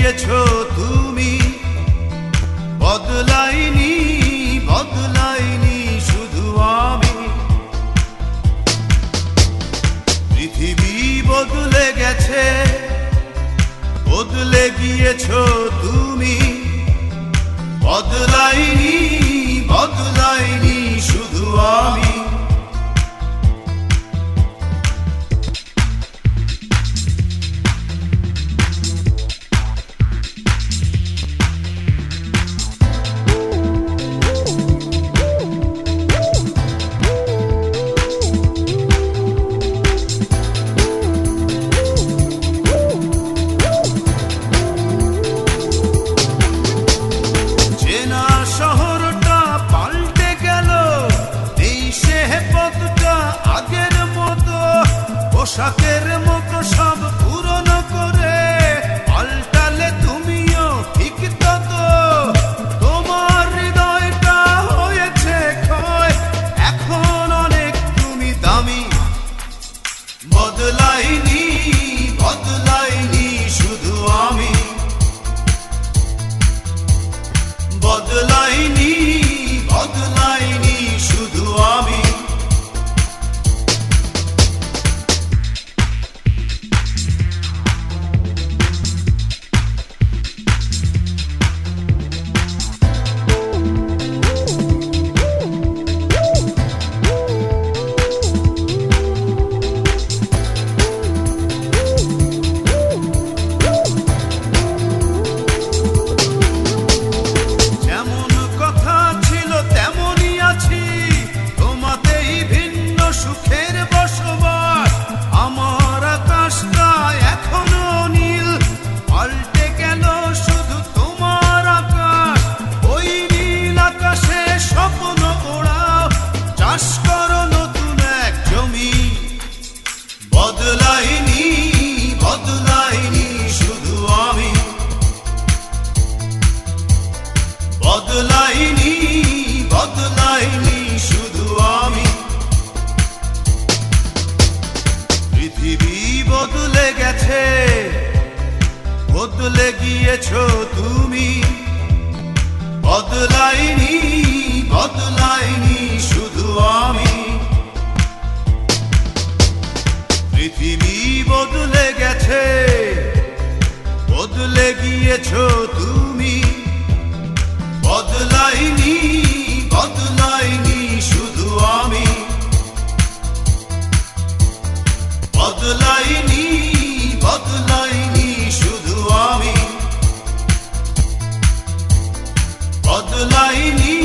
গিয়েছো তুমি, বদলাইনি বদলাইনি শুধু আমি। পৃথিবী বদলে গেছে, বদলে গিয়েছো তুমি, বদলাইনি বদলাইনি শুধু আমি। পোশাকের মতো সব পুরনো করে পাল্টালে তুমিও ঠিক তত। তোমার হৃদয়টা হয়েছে ক্ষয়, এখন অনেক তুমি দামি। বদলাইনি বদলাইনি শুধু আমি, বদলাইনি বদলাইনি শুধু আমি। বদলাইনি বদলাইনি শুধু আমি, বদলাইনি বদলাইনি শুধু আমি। পৃথিবী বদলে গেছে, বদলে গিয়েছো তুমি, বদলাইনি বদলাইনি শুধু আমি। পৃথিবী বদলে গেছে, বদলে গিয়েছো তুমি, বদলাইনি বদলাইনি শুধু আমি, বদলাইনি বদলাইনি শুধু আমি, বদলাইনি